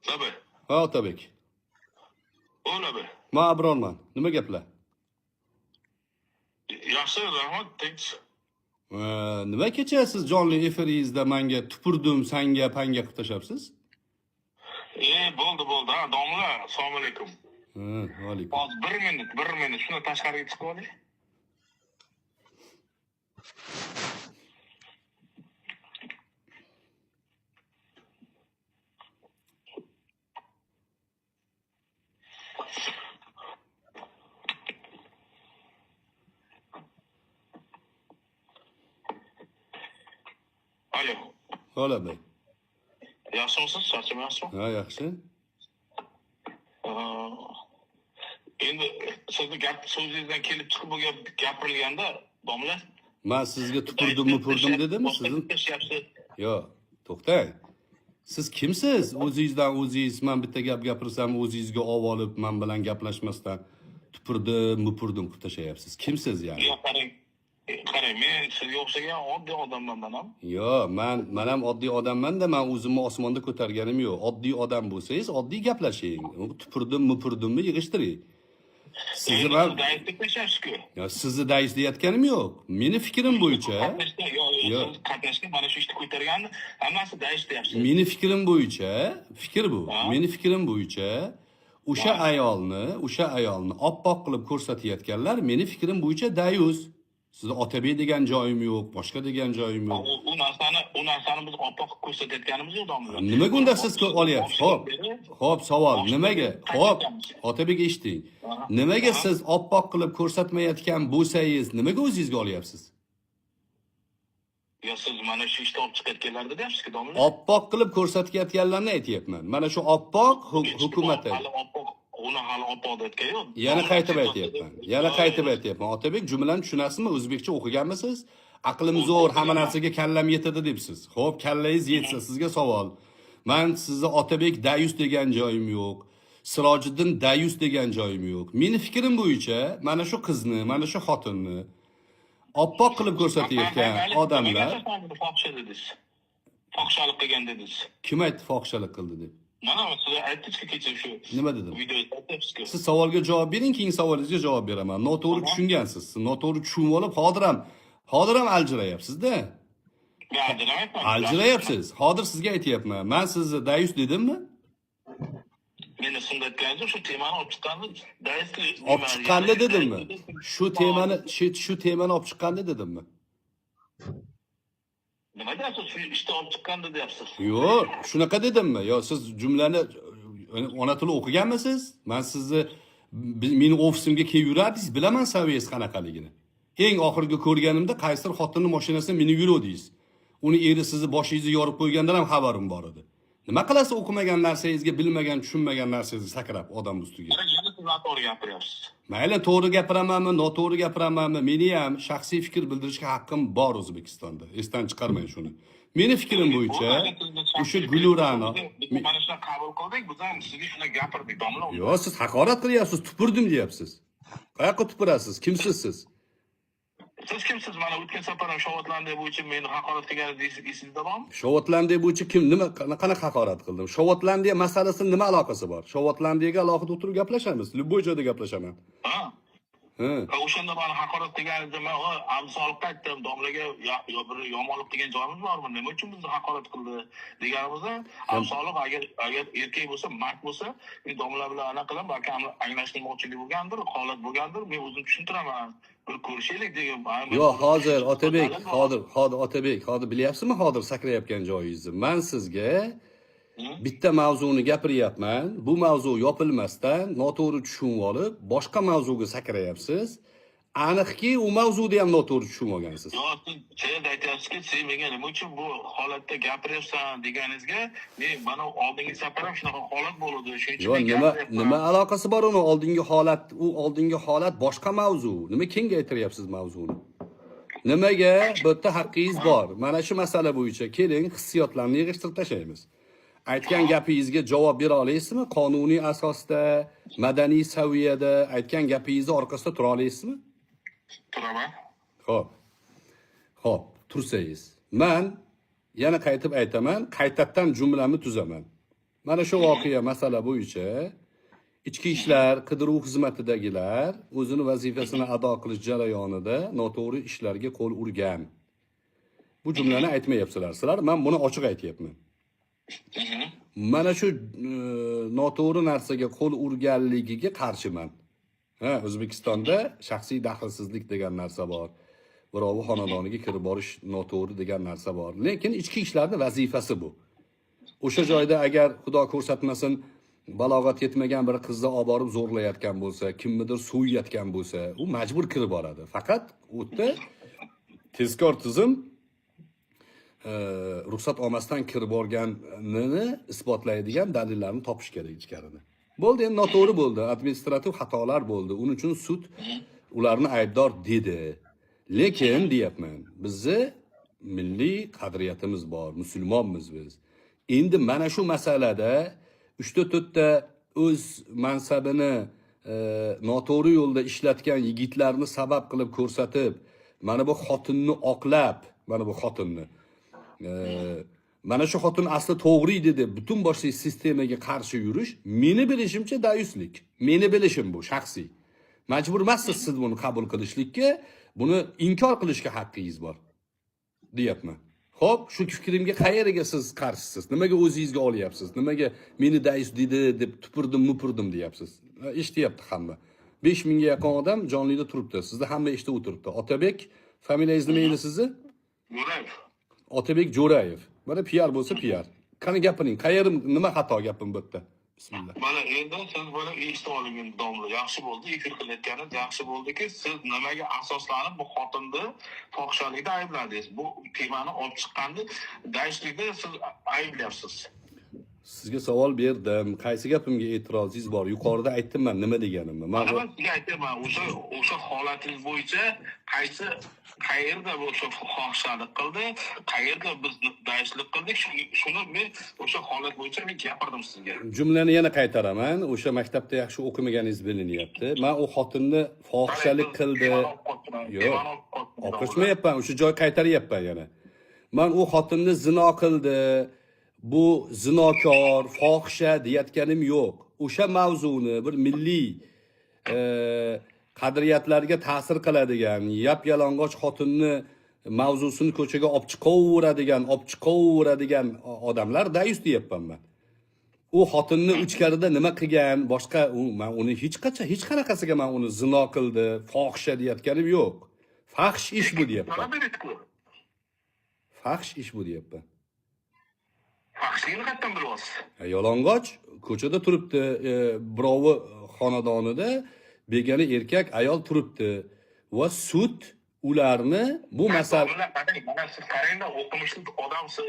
Tabii. Ha, Otabek. O'labi. Men Abrorman. Nima gaplar? Yaxshi, rahmat, tinch. Nima kecha siz jonli efiringizda menga tupurdim, sanga, panga qilib tashlabsiz? Bo'ldi. Ha, domla, assalomu alaykum. Va alaykum. Hozir 1 minut. Shuni tashqariga chiqib oling. Alo. Hola bey. Yaxshimisiz? Charchamayapsizmi? Ha, yaxshi. Endi sizni so'zingizdan kelib chiqib bu gap gapirilganda, domla, Men sizga tupurdim dedimmi sizin? Yo'q, to'xtang. Siz kimsiz? O'zingizdan o'zingiz men bitta gap gapirsam, o'zingizga olib, men bilan gaplashmasdan tupurdim qilib tashlayapsiz. Kimsiz yani? Yo'q, qarang, men sizga o'xshagan oddiy odamman men ham. Yo'q, men ham oddiy odamman-da, men o'zimni osmonda ko'targanim yo'q. Oddiy odam bo'lsangiz, oddiy gaplashing. Tupirdimmi yig'ishtiring. Sizni men sizni dais deyotganim yo'q. Meni fikrim bo'yicha. Yo'q, qatnashga mana shu ishni ko'targanda hammasi dais deyapsiz. Meni fikrim bo'yicha, fikr bu. Meni fikrim bo'yicha o'sha ayolni oppoq qilib ko'rsatayotganlar meni fikrim bo'yicha dayus. Sizni Otabek degan joyim yo'q, boshqa degan joyim yo'q. U narsani biz oppoq ko'rsatayotganimiz yo'q, domla. Nimaga unda siz olyapsiz? Xo'p, savol nimaga? Xo'p, Otabek eshiting. Nimaga siz oppoq qilib ko'rsatmayotgan bo'lsangiz, nimaga o'zingizga olyapsiz? Yo, siz mana shu ishni olib chiqayotganlarda deyapsiz-ku, domla. Oppoq qilib ko'rsatayotganlarni aytyapman. Mana shu oppoq hukumat. Uni hali oppoq deyotgan yo'q. Yana qaytib aytyapman. Otabek, jumlani tushunasizmi? O'zbekcha o'qiganmisiz? Aqlim zo'r, hamma narsaga kallam yetadi debsiz. Xo'p, kallangiz yetsa sizga savol. Men sizni Otabek dayus degan joyim yo'q. Sirojiddin dayus degan joyim yo'q. Meni fikrim bo'yicha mana shu qizni, mana shu xotinni oppoq qilib ko'rsatayotgan odamlar fohishalik qilgan dedingiz. Kim aytdi fohishalik qildi deb? Mana siz aytdingiz-ku kecha shu. Nima dedim? Videoda aytibsiz-ku. Siz savolga javob bering, keyin savolingizga javob beraman. Noto'g'ri tushungansiz. Siz noto'g'ri tushunib olib, hozir ham aljirayapsiz-da. Aljirayapsiz. Hozir sizga aytayapman. Men sizni dayus dedimmi? Meni shunda aytganingiz shu temani olib chiqqanda dayuslik olib chiqqanda dedimmi? Shu temani olib chiqqanda dedimmi? Nima deyapsiz? Shu ishni olib chiqqanda deyapsiz. Yo'q, shunaqa dedimmi? Yo, siz jumlani ona tili o'qiganmisiz? Men sizni meni ofisimga kelib yurardingiz, bilaman saviyangiz qanaqaligini. Eng oxirgi ko'rganimda qaysidir xotinning mashinasida minib yuruvdingiz. Uni eri sizni boshingizni yorib qo'ygandan ham xabarim bor edi. Nima qilasiz o'qimagan narsangizga, bilmagan, tushunmagan narsangizni sakrab odam ustiga? Siz noto'g'ri gapirayapsiz. Mayli, to'g'ri gapiramanmi, noto'g'ri gapiramanmi, meni ham shaxsiy fikr bildirishga haqqim bor O'zbekistonda. Esdan chiqarmang shuni. Meni fikrim bo'yicha o'sha Gulurani mana shuni qabul qildik, biz ham sizga shuni gapirdik, domla. Yo'q, siz haqorat qilyapsiz, tupurdim deyapsiz. Qayoqqa tupurasiz? Kimsiz siz? Siz kimsiz? Mana o'tgan safar ham Shovotlandiya bo'yicha meni haqorat qilganingiz esingizda bormi? Shovotlandiya bo'yicha kim qanaqa haqorat qildim? Shovotlandiya masalasini nima aloqasi bor? Shovotlandiyaga alohida o'tirib gaplashamiz. Любой joyda gaplashaman. Ha. O'shanda meni haqorat qilganingizda men Abdusolibga aytdim, domlaga yo bir yomonlik degan joyimiz bormi? Nima uchun bizni haqorat qildi deganimizda, Abdusolib agar erkak bo'lsa, mard bo'lsa, men domla bilan anaqa qilib, balki anglashilmovchilik bo'lgandir, holat bo'lgandir, men o'zim tushuntiraman. Bir ko'rishaylik degan. Yo'q, hozir Otabek, hozir bilyapsizmi hozir sakrayotgan joyingizni? Men sizga bitta mavzuni gapiryapman. Bu mavzu yopilmasdan noto'g'ri tushunib olib, boshqa mavzuga sakrayapsiz. Aniqki, u mavzuni ham noto'g'ri tushunib olgansiz. Yo'q, siz aytyapsizki, sen menga nima uchun bu holatda gapiryapsan deganingizga, men mana oldingi safar ham shunaqa holat bo'ldi. Shuning uchun nima aloqasi bor uni oldingi holat boshqa mavzu. Nima kengaytiryapsiz mavzuni? Nimaga? Bu yerda haqqingiz bor. Mana shu masala bo'yicha keling, hissiyotlarni yig'ishtirib tashlaymiz. Aytgan gapingizga javob bera olasizmi? Qonuniy asosda, madaniy saviyada aytgan gapingizni orqasida tura olasizmi? Turaman. Xo'p, tursangiz. Men yana qaytib aytaman, qaytadan jumlamni tuzaman. Mana shu voqea masala bo'yicha ichki ishlar qidiruv xizmatidagilar o'zini vazifasini ado qilish jarayonida noto'g'ri ishlarga qo'l urgan. Bu jumlani aytmayapsizlar. Sizlar men buni ochiq aytyapman. Mana shu noto'g'ri narsaga qo'l urganligiga qarshiman. Ha, O'zbekistonda shaxsiy daxlsizlik degan narsa bor. Birovi xonadoniga kirib borish noto'g'ri degan narsa bor. Lekin ichki ishlarning vazifasi bu. O'sha joyda agar xudo ko'rsatmasin balog'at yetmagan bir qizni olib borib zo'rlayotgan bo'lsa, kimnidir so'yayotgan bo'lsa, u majbur kirib boradi. Faqat u yerda tezkor tizim ruxsat olmasdan kirib borganini isbotlaydigan dalillarni topish kerak ichkarida. Bo'ldi, endi noto'g'ri bo'ldi, administrativ xatolar bo'ldi. Uning uchun sud ularni aybdor dedi. Lekin deyapman, bizni milliy qadriyatimiz bor, musulmonmiz biz. Endi mana shu masalada 3-4 ta o'z mansabini noto'g'ri yo'lda ishlatgan yigitlarni sabab qilib ko'rsatib, mana bu xotinni oqlab, mana bu xotinni mana shu xotin asli to'g'ri edi deb butun boshli sistemaga qarshi yurish meni bilishimcha dayuslik. Meni bilishim bu shaxsiy. Majbur emassiz siz buni qabul qilishlikka, buni inkor qilishga haqqingiz bor. Deyapman. Xo'p, shu fikrimga qayerga siz qarshisiz? Nimaga o'zingizga olyapsiz? Nimaga meni dayus dedi deb tupurdim deyapsiz? Eshityapti hamma. 5000 ga yaqin odam jonlida turibdi. Sizda hamma eshitib o'tiribdi. Otabek, familiyangiz nima edi sizni? Jo'rayev. Otabek Jo'rayev. Mana PR bo'lsa PR. Qani gapiring, qayerim nima xato gapim bu yerda? Bismillah. Mana endi siz buni eshitib olgan domla yaxshi bo'ldi, efir qilayotganingiz yaxshi bo'ldiki, siz nimaga asoslanib bu xotinni fohishalikda aybladingiz? Bu temani olib chiqqanda dayishlikda siz ayblayapsiz. Sizga savol berdim. Qaysi gapimga e'tirozingiz bor? Yuqorida aytdim men nima deganimni. Men sizga aytdim, o'sha holatingiz bo'yicha qayerda o'sha fohishalik qildi, qayerda biz dayishlik qildik, shuni men o'sha holat bo'yicha men gapirdim sizga. Jumlani yana qaytaraman. O'sha maktabda yaxshi o'qimaganingiz bilinyapti. Men u xotinni fohishalik qildi. Yo'q. O'qishmayapman, o'sha joy qaytaryapman yana. Men u xotinni zino qildi. Bu zinokor, fohisha deyotganim yo'q. O'sha mavzuni bir milliy qadriyatlarga ta'sir qiladigan, yap-yalang'och xotinni mavzusini ko'chaga olib chiqaveradigan odamlar dayus deyapman men. U xotinni ichkarida nima qilgan, boshqa men uni hech qanaqasiga men uni zino qildi, fohisha deyotganim yo'q. Fahsh ish bu deyapman. Fahsh ish bu deyapman. Fahshlikni qayerdan bilyapsiz? Yalang'och ko'chada turibdi, birovi xonadonida begona erkak ayol turibdi va sud ularni bu masala mana siz qarangda o'qimishli odamsiz,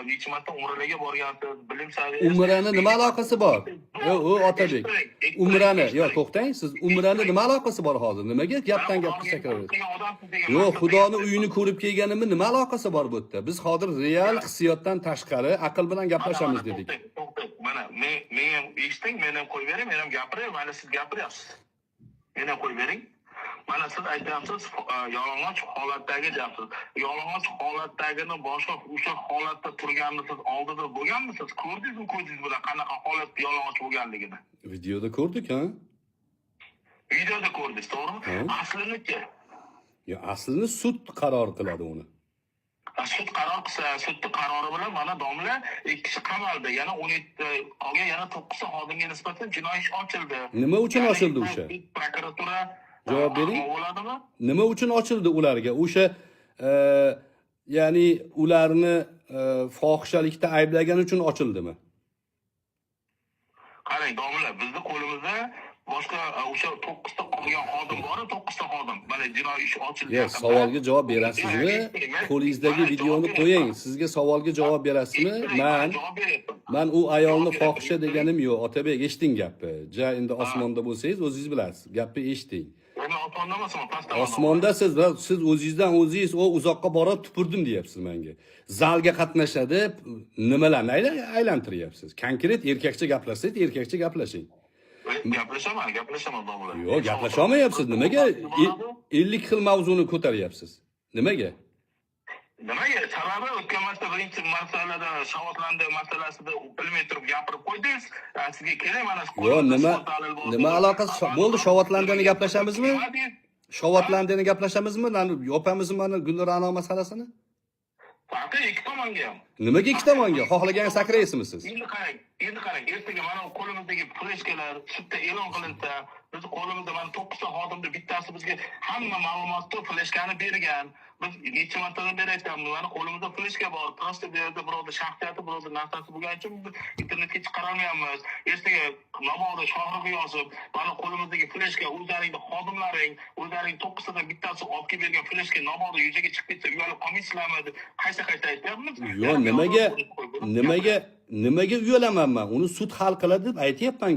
necha marta umralarga borgansiz, bilim saviyasi. Umrani nima aloqasi bor? O Otabek. Umrani, yo'q, to'xtang, siz umrani nima aloqasi bor hozir? Nimaga gapdan gapga sakraverasiz? Yo'q, Xudoni uyini ko'rib kelganimni nima aloqasi bor bu yerda? Biz hozir real hissiyotdan tashqari aql bilan gaplashamiz dedik. Mana men ham eshiting, men ham qo'yib bering, men ham gapiray, mana siz gapiryapsiz. Men ham qo'yib bering. Mana siz aytyapsiz, yalang'och holatdagi deyapsiz. Yalang'och holatdagini boshqa o'sha holatda turganmisiz, oldida bo'lganmisiz? Ko'rdingizmi ko'zingiz bilan qanaqa holatda yalang'och bo'lganligini? Videoda ko'rdik, ha? Videoda ko'rdingiz, to'g'rimi? Aslini-chi? Ya aslini sud qaror qiladi uni. Sud qaror qilsa, sudning qarori bilan mana domla 2 kishi qamaldi. Yana 17 qolgan yana 9 ta xodimga nisbatan jinoiy ish ochildi. Nima uchun ochildi o'sha? Prokuratura javob bering. Nima uchun ochildi ularga? O'sha ya'ni ularni fohishalikda ayblagan uchun ochildimi? Qarang, domla, bizning qo'limizda boshqa o'sha 9 ta qolgan xodim bor, 9 ta xodim. Mana jinoiy ish ochildi. Yo'q, savolga javob berasizmi? Qo'lingizdagi videoni qo'ying. Sizga savolga javob berasizmi? Men u ayolni fohisha deganim yo'q. Otabek, eshiting gapni. Ja endi osmonda bo'lsangiz, o'zingiz bilasiz. Gapni eshiting. Osmonda siz o'zingizdan o'zingiz uzoqqa borib tupurdim deyapsiz menga. Zalga qatnashadi, nimalarni aylantiryapsiz? Konkret erkakcha gaplashsangiz, erkakcha gaplashing. Gaplashaman domla. Yo'q, gaplasha olmayapsiz. Nimaga 50 xil mavzuni ko'taryapsiz? Nimaga? Nimaga? Sababi o'tgan marta birinchi masalada shavotlandi masalasida bilmay turib gapirib qo'ydingiz. Sizga kerak mana Yo, nima aloqasi bo'ldi? Shovotlandini gaplashamizmi? Shovotlandini gaplashamizmi? Yopamizmi mana Gulra'no masalasini? Farqi ikki tomonga ham. Nimaga ikki tomonga? Xohlagan sakraysizmi siz? Endi qarang, ertaga mana qo'limizdagi fleshkalar sudda e'lon qilinsa, biz qo'limizda mana 9 ta xodimda bittasi bizga hamma ma'lumotni fleshkani bergan. Biz necha martadan beri aytamiz, mana qo'limizda fleshka bor. Просто bu yerda birovda shaxsiyati, birovda narsasi bo'lgani uchun internetga chiqara olmayapmiz. Ertaga namoda shohruxi yozib, mana qo'limizdagi fleshka o'zlaringning xodimlaring, o'zlaring 9 tadan bittasi olib kelib bergan fleshka namoda yuzaga chiqib ketsa, uyalib qolmaysizlarmi deb qayta aytyapmiz. Yo, nimaga uyalamanman? Uni sud hal qiladi deb aytyapman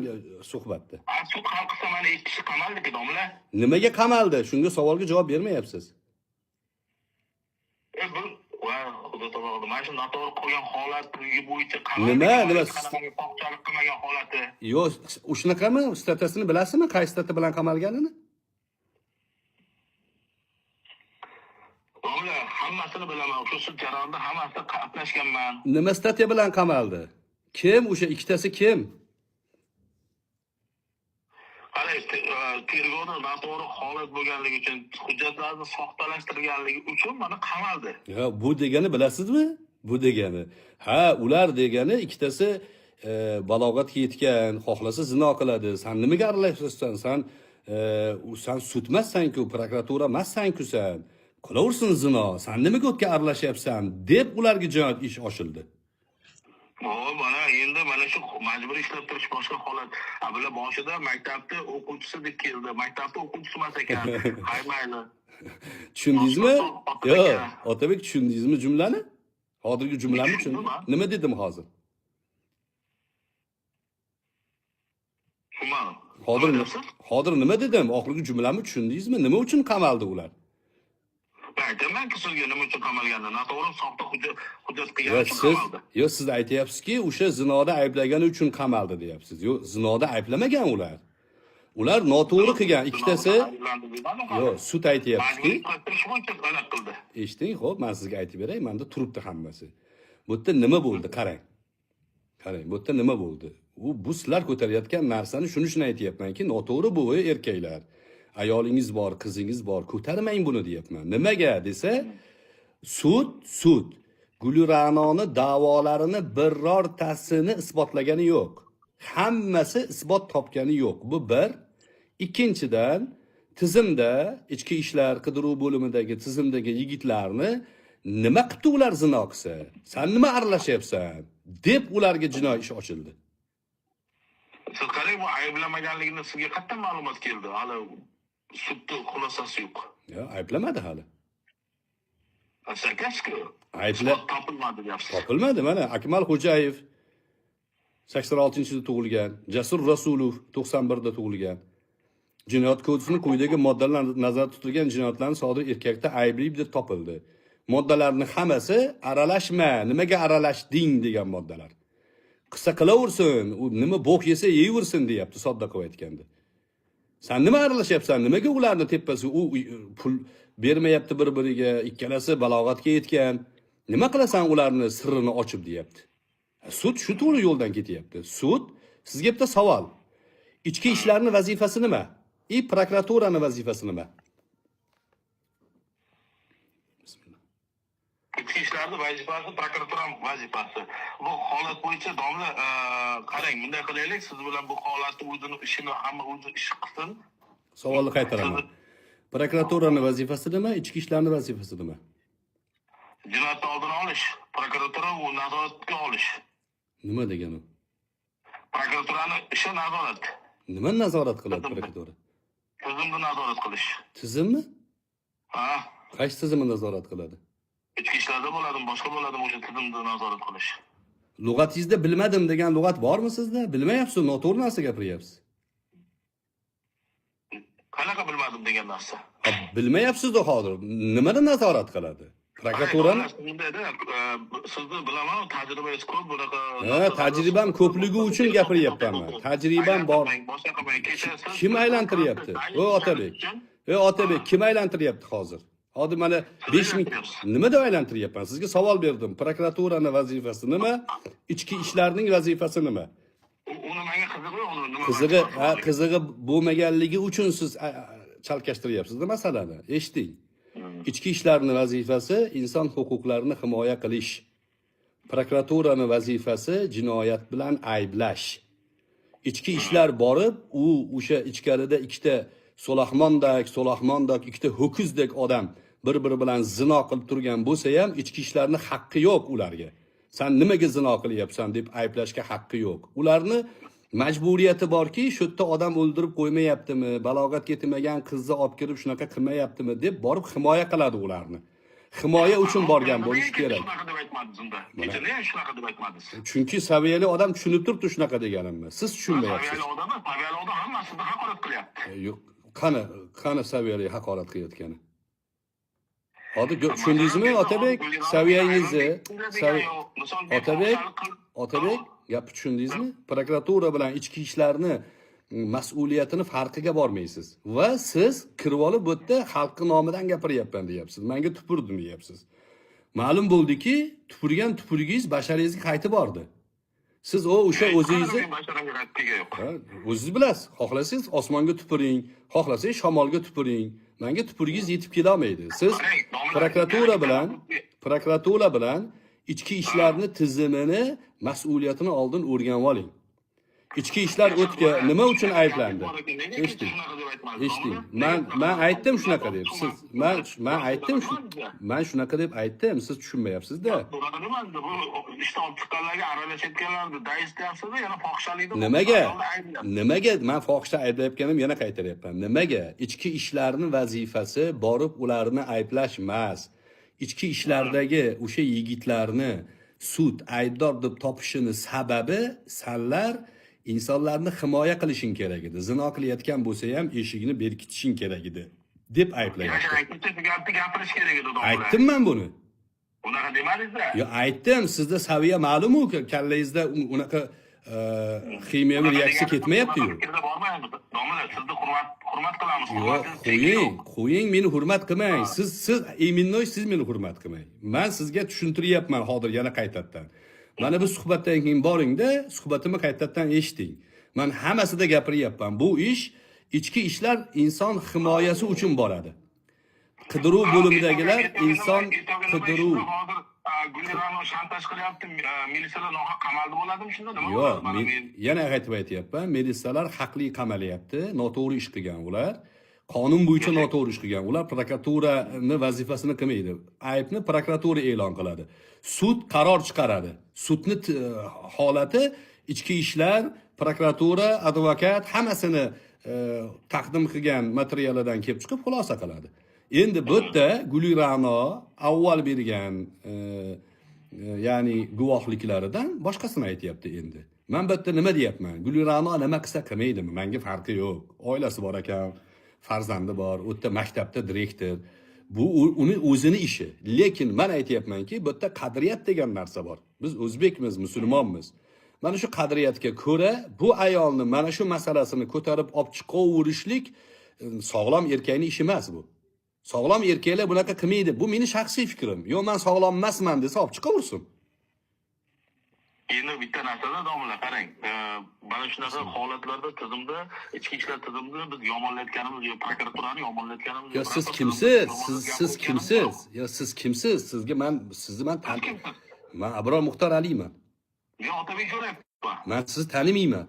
suhbatda. Sud hal qilsa mana 2 kishi qamaldi, domla. Nimaga qamaldi? Shunga savolga javob bermayapsiz. Xudo taolo, mana shu noto'g'ri qilgan holat bo'yicha Nima? qo'rqoqchilik qilmagan holati. Yo, shunaqami? Statusini bilasizmi? Qaysi stati bilan qamalganini? Domla, hammasini bilaman. Shu sud jarayonida hammasida qatnashganman. Nima statiya bilan qamaldi? Kim? O'sha ikkitasi kim? Qarang, tergovda noto'g'ri holat bo'lganligi uchun, hujjatlarni soxtalashtirganligi uchun mana qamaldi. Ya, bu degani bilasizmi? Bu degani. Ha, ular degani ikkitasi balog'atga yetgan, xohlasa zino qiladi. Sen nimaga aralashibsan? Sen sudmassan-ku, prokuratura emassan-ku sen. Qilaversin zino. Sen nimaga o'tga aralashyapsan deb ularga jinoyat ish ochildi. Mana endi mana shu majburiy ishlab turish boshqa holat. Bular boshida maktabda o'quvchisi deb keldi. Maktabda o'quvchisi emas ekan. Qaymayli. Tushundingizmi? Yo, Otabek, tushundingizmi jumlani? Hozirgi jumlani tushundingmi? Nima dedim hozir? Hozir nima dedim? Oxirgi jumlamni tushundingizmi? Nima uchun qamaldi ular? Aytamanki sizga nima uchun qamalganini, noto'g'ri soxta hujjat qilgani uchun qamaldi. Yo, siz aytyapsizki, o'sha zinoda ayblagani uchun qamaldi deyapsiz. Yo, zinoda ayblamagan ular. Ular noto'g'ri qilgan ikkitasi. Yo, sud aytyapti. Eshiting, xo'p, men sizga aytib beray, menda turibdi hammasi. Bu yerda nima bo'ldi? Qarang. Bu yerda nima bo'ldi? Bu sizlar ko'tarayotgan narsani shuni aytyapmanki, noto'g'ri bu erkaklar. Ayolingiz bor, qizingiz bor, ko'tarmang buni deyapman. Nimaga desa, sud Gulra'noni da'volarini birortasini isbotlagani yo'q. Hammasi isbot topgani yo'q. Bu bir. Ikkinchidan, tizimda ichki ishlar qidiruv bo'limidagi tizimdagi yigitlarni nima qildi ular zino qilsa? Sen nima aralashyapsan deb ularga jinoiy ish ochildi. Siz qarang, bu ayblamaganligini sizga qayerdan ma'lumot keldi? Hali sudda xulosasi yo'q. Yo, ayblamadi hali. Sakashku. Topilmadi deyapsiz. Topilmadi mana. Akmal Xo'jayev 86-yilda tug'ilgan, Jasur Rasulov 91da tug'ilgan. Jinoyat kodeksining quyidagi moddalar nazarda tutilgan jinoyatlarni sodir erkakda aybli deb topildi. Moddalarning hammasi aralashma, nimaga aralashding degan moddalar. Qissa qilaversin, u nima bo'q yesa yeyversin deyapti, sodda qilib aytganda. Sen nima aralashyapsan? Nimaga ularni tepasi u pul bermayapti bir-biriga, ikkalasi balog'atga yetgan. Nima qilasan ularni sirrini ochib deyapti. Sud shu to'g'ri yo'ldan ketyapti. Sud sizga bitta savol. Ichki ishlarning vazifasi nima? Prokuraturaning vazifasi nima? Ichki ishlarning vazifasi, prokuraturaning vazifasi. Bu holat bo'yicha domla, qarang, bunday qilaylik, siz bilan bu holatni o'zini ishini hamma o'zi ish qilsin. Savolni qaytaraman. Prokuraturaning vazifasi nima? Ichki ishlarning vazifasi nima? Jinoyatni oldini olish, prokuratura u nazoratga olish. Nima degani? Prokuraturaning ishi nazorat. Nima nazorat qiladi prokuratura? Tizimni nazorat qilish. Tizimmi? Ha. Qaysi tizimni nazorat qiladi? Ichki ishlarda bo'ladimi, boshqa bo'ladimi o'sha tizimni nazorat qilish. Lug'atingizda bilmadim degan lug'at bormi sizda? Bilmayapsiz, noto'g'ri narsa gapiryapsiz. Qanaqa bilmadim degan narsa? Bilmayapsiz-da hozir. Nimani nazorat qiladi? Prokuraturani? Sizni bilaman, tajribangiz ko'p bunaqa. Tajribam ko'pligi uchun gapiryapman. Tajribam bor. Kim aylantiryapti? Otabek. Otabek, kim aylantiryapti hozir? Hozir mana 5000 nima deb aylantiryapman? Sizga savol berdim. Prokuraturani vazifasi nima? Ichki ishlarning vazifasi nima? Uni menga qizig'i, uni nima? Qizig'i bo'lmaganligi uchun siz chalkashtiryapsiz masalani. Eshiting. Ichki ishlarning vazifasi inson huquqlarini himoya qilish. Prokuraturani vazifasi jinoyat bilan ayblash. Ichki ishlar borib, u o'sha ichkarida ikkita so'lahmondak ikkita ho'kizdek odam bir-biri bilan zino qilib turgan bo'lsa ham, ichki ishlarning haqqi yo'q ularga. Sen nimaga zino qilyapsan deb ayblashga haqqi yo'q. Ularni majburiyati borki, shu yerda odam o'ldirib qo'ymayaptimi, balog'atga yetmagan qizni olib kirib shunaqa qilmayaptimi deb borib himoya qiladi ularni. Himoya uchun borgan bo'lishi kerak. Shunaqa deb aytmadingiz unda. Nechada shunaqa deb aytmadingiz? Chunki saviyali odam tushunib turibdi shunaqa deganimni. Siz tushunmayapsiz. Saviyali odam hammasini haqorat qilyapti. Yo'q, qani saviyali haqorat qilayotgani? Hozir tushundingizmi, Otabek? Saviyangizni, Otabek, gapni tushundingizmi? Prokuratura bilan ichki ishlarni mas'uliyatini farqiga bormaysiz. Va siz kirib olib bu yerda xalqning nomidan gapiryapman deyapsiz. Menga tupurdim deyapsiz. Ma'lum bo'ldiki, tupurgan tupurgingiz basharangizga qaytib bordi. Siz o'sha o'zingizni o'zingiz bilasiz. Xohlasangiz osmonga tupuring, xohlasangiz shamolga tupuring. Menga tupurgingiz yetib kela olmaydi. Siz prokuratura bilan ichki ishlarni tizimini, mas'uliyatini oldin o'rganib oling. İçki ishlar o'tga nima uchun ayblandi? Eshiting. Men aytdim shunaqa deb. Siz men aytdim men shunaqa deb aytdim. Siz tushunmayapsiz-da. Bu ishda olib chiqqanlarga aralashayotganlarni dais deyapsiz-da, yana fohishalikda. Nimaga men fohisha ayblayotganim yana qaytaryapman. Nimaga? Ichki ishlarning vazifasi borib ularni ayblash emas. Ichki ishlardagi o'sha yigitlarni sud aybdor deb topishini sababi sanlar insonlarni himoya qilishing kerak edi. Zino qilayotgan bo'lsa ham eshigini berkitishing kerak edi deb ayblayapti. Gapirish kerak edi. Aytdim men buni. Unaqa demadingiz-da? Yo, aytdim, sizda saviya ma'lum-ku, kallangizda unaqa ximiyaviy reaksiya ketmayapti-yu. Domla, sizni hurmat qilamiz. Qo'ying, meni hurmat qilmang. Siz iminnoy siz meni hurmat qilmang. Men sizga tushuntiryapman hozir yana qaytadan. Mana bu suhbatdan keyin boring-da, suhbatimni qaytadan eshiting. Men hammasida gapiryapman. Bu ish ichki ishlar inson himoyasi uchun boradi. Qidiruv bo'limidagilar inson qidiruv Gulirani shantaj qilyapti, militsiyalar nohaq qamaldi bo'ladimi shunda? Nima yo'q, bo'ladi? yana aytib aytyapman. Militsiyalar haqli qamalyapti, noto'g'ri ish qilgan ular. Qonun bo'yicha noto'g'ri ish qilgan. Ular prokuraturani vazifasini qilmaydi. Aybni prokuratura e'lon qiladi. Sud qaror chiqaradi. Sudni holati ichki ishlar, prokuratura, advokat hammasini taqdim qilgan materiallardan kelib chiqib xulosa qiladi. Endi bu yerda Gulirano avval bergan ya'ni guvohliklaridan boshqasini aytyapti endi. Men bu yerda nima deyapman? Gulirano nima qilsa qilmaydimi? Menga farqi yo'q. Oilasi bor ekan, farzandi bor, u yerda maktabda direktor. Bu uni o'zini ishi. Lekin men aytyapmanki, bu yerda qadriyat degan narsa bor. Biz o'zbekmiz, musulmonmiz. Mana shu qadriyatga ko'ra bu ayolni mana shu masalasini ko'tarib olib chiqaverishlik sog'lom erkakning ishi emas bu. Sog'lom erkaklar bunaqa qilmaydi. Bu meni shaxsiy fikrim. Yo'q, men sog'lom emasman desa olib chiqaversin. Endi bitta narsada domla qarang. Mana shunaqa holatlarda tizimda, ichki ishlar tizimida biz yomonlayotganimiz yo'q, prokuraturani yomonlayotganimiz yo'q. Yo, siz kimsiz? Siz kimsiz? Yo, siz kimsiz? Sizni men taniyman. Men Abror Muxtor Aliman. Men Otabek Jo'rayevman. Men sizni tanimayman.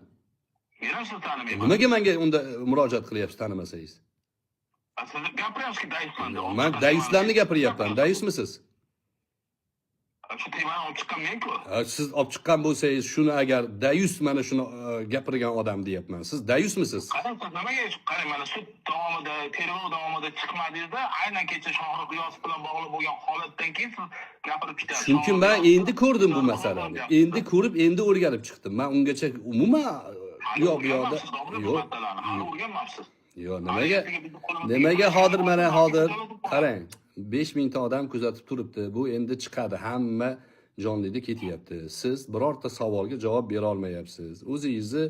Men ham sizni tanimayman. Nimaga menga unda murojaat qilyapsiz tanimasangiz? Siz gapiryapsizki dayusman. Men dayuslarni gapiryapman. Dayusmisiz? Shu temani olib chiqqan men-ku. Siz olib chiqqan bo'lsangiz, shuni agar dayus mana shuni gapirgan odam deyapman. Siz dayusmisiz? Qarang, siz nimaga qarang, mana sud davomida, tergov davomida chiqmadingizda, aynan kecha Shohruh G'iyosov bilan bog'liq bo'lgan holatdan keyin siz gapirib ketasiz. Chunki men endi ko'rdim bu masalani. Endi ko'rib, endi o'rganib chiqdim. Men ungacha umuman yo'q bu yoqda yo'q. Hali o'rganmabsiz. Yo'q, nimaga hozir mana hozir qarang, 5000 ta odam kuzatib turibdi. Bu endi chiqadi, hamma jonlida ketyapti. Siz birorta savolga javob bera olmayapsiz. O'zingizni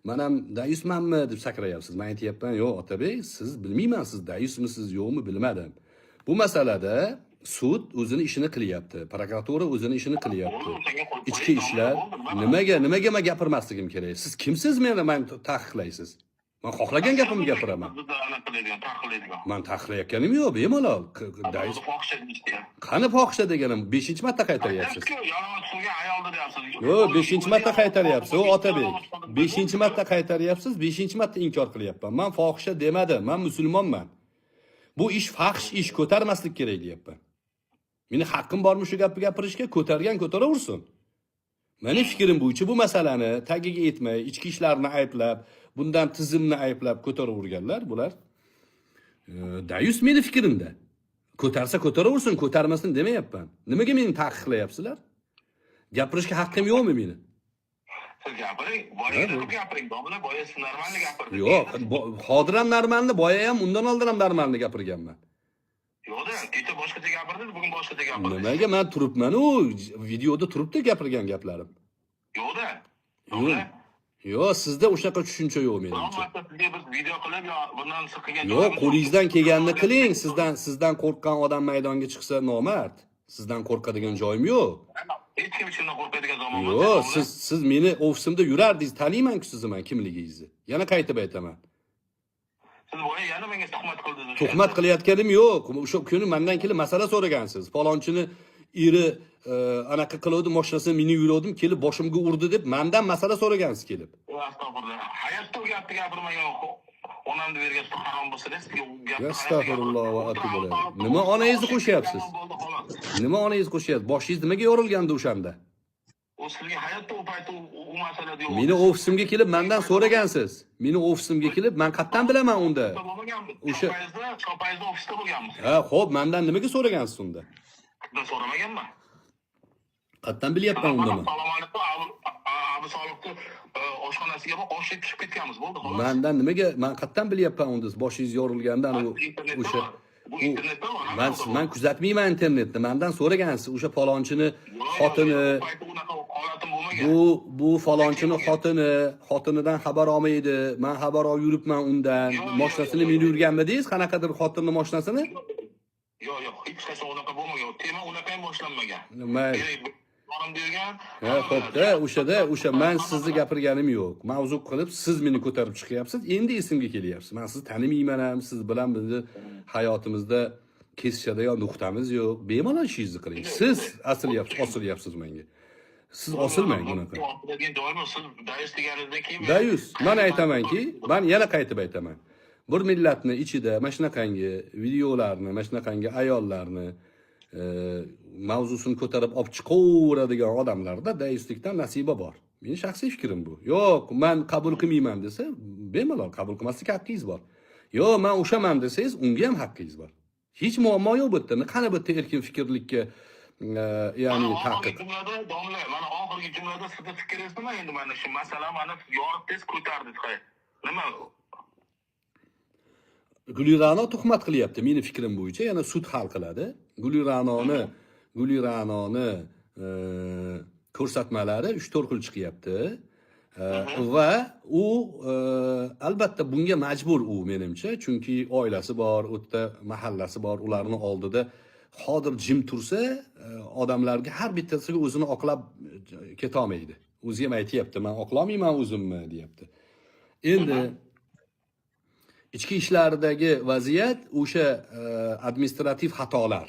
men ham dayusmanmi deb sakrayapsiz. Men aytayapman, yo'q Otabek, siz bilmayman, siz dayusmisiz yo'qmi bilmadim. Bu masalada sud o'zini ishini qilyapti, prokuratura o'zini ishini qilyapti. Ichki ishlar nimaga men gapirmasligim kerak? Siz kimsiz meni taqiqlaysiz? Men xohlagan gapimni gapiraman. Men taqiqlayotganim yo'q, bemalol. Qani fohisha deganim 5-marta qaytaryapsiz. Yo'q, 5-marta qaytaryapsiz, o Otabek. 5-marta qaytaryapsiz, 5-marta inkor qilyapman. Men fohisha demadim, men musulmonman. Bu ish fahsh ish, ko'tarmaslik kerak deyapman. Meni haqqim bormi shu gapni gapirishga? Ko'targan ko'taraversin. Meni fikrim bo'yicha bu masalani tagiga yetmay, ichki ishlarni ayblab, bundan tizimni ayblab ko'taraverganlar bular. Dayus meni fikrimda. Ko'tarsa ko'taraversin, ko'tarmasin demayapman. Nimaga meni taqiqlayapsizlar? Gapirishga haqqim yo'qmi meni? Siz gapiring, boya gapiring, domla boya siz normalni gapirdingiz. Yo'q, hozir ham normalni, boya ham undan oldin ham normalni gapirganman. Yo'q-da, kecha boshqacha gapirdingiz, bugun boshqacha gapirdingiz. Nimaga men turibman, u videoda turibdi gapirgan gaplarim. Yo'q-da. Yo'q, sizda o'shaqa tushuncha yo'q menimcha. Sizga biz video qilib yo bundan siz qilgan Yo'q, qo'lingizdan kelganini qiling. Sizdan qo'rqqan odam maydonga chiqsa nomard. Sizdan qo'rqadigan joyim yo'q. Hech kim shundan qo'rqadigan zamon emas. Yo'q, siz meni ofisimda yurardingiz, taniyman-ku sizni men kimligingizni. Yana qaytib aytaman. Siz boya yana menga tuhmat qildingiz. Tuhmat qilayotganim yo'q. O'sha kuni mendan kelib masala so'ragansiz. Falonchini eri anaqa qiluvdi, mashinasini minib yuruvdim, kelib boshimga urdi deb mendan masala so'ragansiz kelib. Astag'firullah. Hayotda gapni gapirmagan onamni bergan harom bo'lsa, sizga u gapni. Astag'firulloh va atubu ilayh. Nima onangizni qo'shyapsiz? Nima onangizni qo'shyapsiz? Boshingiz nimaga yorilgandi o'shanda? U sizga hayotda u payt u masalada yo'q. Meni ofisimga kelib mendan so'ragansiz. Meni ofisimga kelib men qayerdan bilaman unda? O'sha shopayizda ofisda bo'lganmisiz? Ha, xo'p, mendan nimaga so'ragansiz unda? Men so'ramaganman. Qayerdan bilyapman undami? Assalomu alaykum. Abu Soliqni oshxonasiga osh yeb pishib ketganmiz, bo'ldi, xolos. Mendan nimaga, men qayerdan bilyapman unda boshingiz yorilgandan o'sha men kuzatmayman internetni. Mendan so'ragansiz, o'sha falonchini xotini bu falonchini xotinidan xabar olmaydi. Men xabar olib yuribman undan. Mashinasini minib yurganmidingiz? Qanaqadir xotinning mashinasini? Yo'q, hech qachon unaqa bo'lmagan. Tema unaqa ham boshlanmagan. Nima? Borim bergan. Ha, xo'pda, o'sha men sizni gapirganim yo'q. Mavzu qilib siz meni ko'tarib chiqyapsiz. Endi esimga kelyapsiz. Men sizni tanimayman ham, siz bilan bizni hayotimizda kesishadigan nuqtamiz yo'q. Bemalol ishingizni qiling. Siz osilyapsiz menga. Siz osilmang bunaqa. Dayus, men aytamanki, men yana qaytib aytaman. Bir millatni ichida mana shunaqangi videolarni, mana shunaqangi ayollarni mavzusini ko'tarib olib chiqaveradigan odamlarda dayuslikdan nasiba bor. Mening shaxsiy fikrim bu. Yo'q, men qabul qilmayman desa, bemalol qabul qilmaslikka haqqingiz bor. Yo'q, men o'shaman desangiz, unga ham haqqingiz bor. Hech muammo yo'q bu yerda. Qani bu erkin fikrlikka ya'ni taqiq. Domla, mana oxirgi jumlada sizning fikringiz nima endi mana shu masala meni yorib tez ko'tardingiz. Nima? Gulira'no tuhmat qilyapti meni fikrim bo'yicha, yana sud hal qiladi. Gulira'noni ko'rsatmalari 3-4 xil chiqyapti. Va u albatta bunga majbur u menimcha, chunki oilasi bor, u yerda mahallasi bor, ularning oldida hozir jim tursa, odamlarga har bittasiga o'zini oqlab keta olmaydi. O'zi ham aytayapti, men oqlamayman o'zimni, deyapti. Endi ichki ishlardagi vaziyat o'sha administrativ xatolar.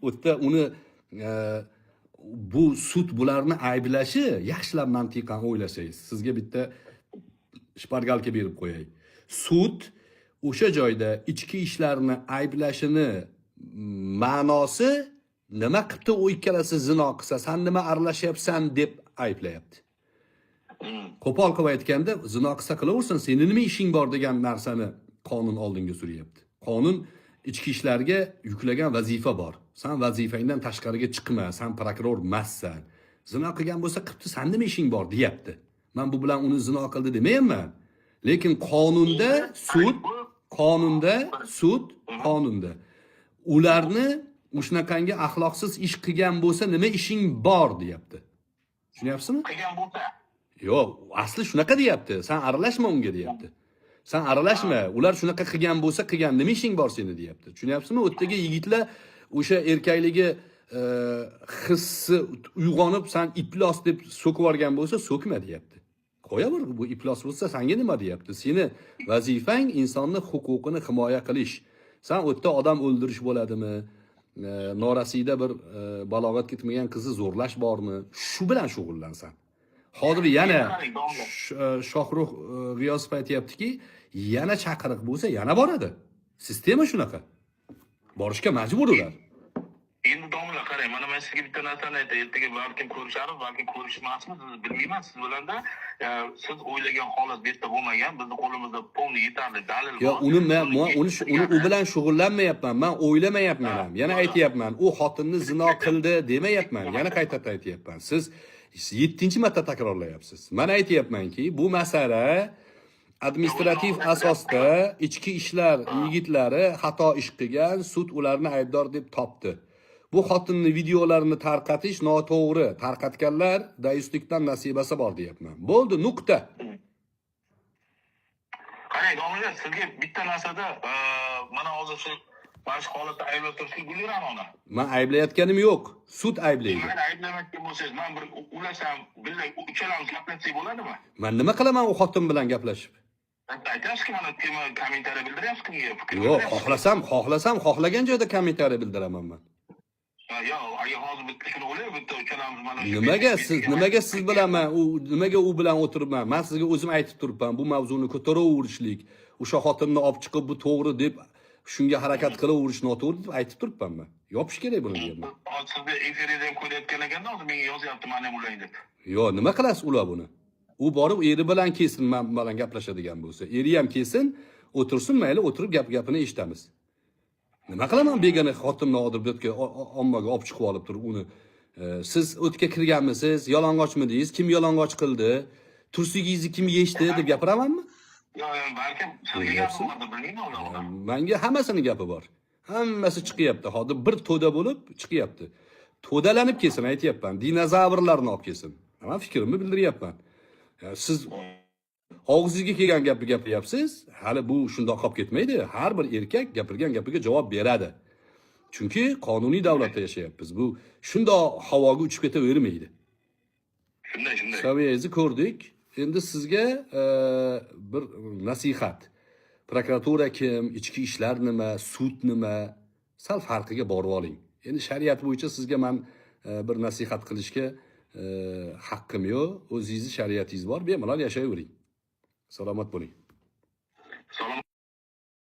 O'tda uni bu sud bularni ayblashi, yaxshilab mantiqan o'ylasangiz, sizga bitta shpargalka berib qo'yay. Sud o'sha joyda ichki ishlarni ayblashini ma'nosi nima qilibdi, u ikkalasi zino qilsa, sen nima aralashyapsan deb ayblayapti. Qo'pol qilib aytganda, zino qilsa qilaversin, sening nima ishing bor degan narsani qonun oldinga suryapti. Qonun ichki ishlarga yuklagan vazifa bor. Sen vazifangdan tashqariga chiqma, sen prokuror emassan. Zino qilgan bo'lsa, qilibdi, sen nima ishing bor, deyapti. Men bu bilan uni zino qildi demayman. Lekin qonunda ularni shunaqangi axloqsiz ish qilgan bo'lsa, nima ishing bor, deyapti. Tushunyapsizmi? Qilgan bo'lsa Yo'q, asli shunaqa deyapti. Sen aralashma unga deyapti. Sen aralashma. Ular shunaqa qilgan bo'lsa, qilgan nima ishing bor seni deyapti. Tushunyapsizmi? O'tdagi yigitlar o'sha erkakligi hissi uyg'onib, sen iflos deb so'kib yuborgan bo'lsa, so'kma deyapti. Qo'yaver, bu iflos bo'lsa, senga nima deyapti? Seni vazifang insonni huquqini himoya qilish. Sen o'tda odam o'ldirish bo'ladimi? Norasida bir balog'at ketmagan qizni zo'rlash bormi? Shu bilan shug'ullansan. Hozir yana Shohrux G'iyosov aytayaptiki, yana chaqiriq bo'lsa, yana boradi. Sistema shunaqa. Borishga majbur ular. Endi domla qarang, mana men sizga bitta narsani aytay. Ertaga balkim ko'rishamiz, balkim ko'rishmasmiz, bilmayman siz bilanda. Siz o'ylagan holat bu yerda bo'lmagan. Bizning qo'limizda polni yetarli dalil bor. Yo, uni u bilan shug'ullanmayapman. Men o'ylamayapman ham. Yana aytayapman, u xotinni zino qildi demayapman. Yana qayta aytayapman. Siz 7-marta takrorlayapsiz. Men aytayapmanki, bu masala administrativ asosda ichki ishlar yigitlari xato ish qilgan, sud ularni aybdor deb topdi. Bu xotinni videolarini tarqatish noto'g'ri. Tarqatganlar dayuslikdan nasibasi bor deyapman. Bo'ldi, nuqta. Qarang, domla, sizga bitta narsada mana hozir shu bosh holatda ayblab turibsiz, bilaman uni. Men ayblayotganim yo'q. Sud ayblaydi. Men ayblamoqchi bo'lsangiz, men bir ulasam, billahi uchalamiz gaplashsak bo'ladimi? Men nima qilaman u xotin bilan gaplashib? Aytasiz-ki, mana tema kommentariy bildiryapsiz-ku. Yo'q, xohlasam, xohlagan joyda kommentariy bildiraman men. Yo'q, agar hozir bitta shuni o'ylay, bitta uchalamiz mana shu. Nimaga siz bilaman, nimaga u bilan o'tiribman? Men sizga o'zim aytib turibman, bu mavzuni ko'taraverishlik, o'sha xotinni olib chiqib bu to'g'ri deb shunga harakat qilaverish noto'g'ri deb aytib turibman men. Yopish kerak buni deyapman. Sizni efirda ham ko'rayotgan ekanda, hozir menga yozyapti, mana bular deb. Yo'q, nima qilasiz ular buni? U borib eri bilan kelsin, men bilan gaplashadigan bo'lsa. Eri ham kelsin, o'tirsin, mayli, o'tirib gapini eshitamiz. Nima qilaman begona xotinni hozir bu yerga ommaga olib chiqib olib turib uni siz o'tga kirganmisiz, yalang'ochmidingiz, kim yalang'och qildi, tursigingizni kim yechdi deb gapiramanmi? Yo'q, balkim sizga gapi bordir, bilmayman ular. Menga hammasini gapi bor. Hammasi chiqyapti. Hozir bir to'da bo'lib chiqyapti. To'dalanib kelsin, aytayapman. Dinozavrlarni olib kelsin. Men fikrimni bildiryapman. Siz og'zingizga kelgan gapni gapiryapsiz. Hali bu shundoq qolib ketmaydi. Har bir erkak gapirgan gapiga javob beradi. Chunki qonuniy davlatda yashayapmiz. Bu shundoq havoga uchib ketavermaydi. Shunday. Saviyangizni ko'rdik. Endi sizga bir nasihat. Prokuratura kim, ichki ishlar nima, sud nima, sal farqiga borib oling. Endi shariat bo'yicha sizga men bir nasihat qilishga haqqim yo'q. O'zingizni shariatingiz bor, bemalol yashayvering. Salomat bo'ling. Salom.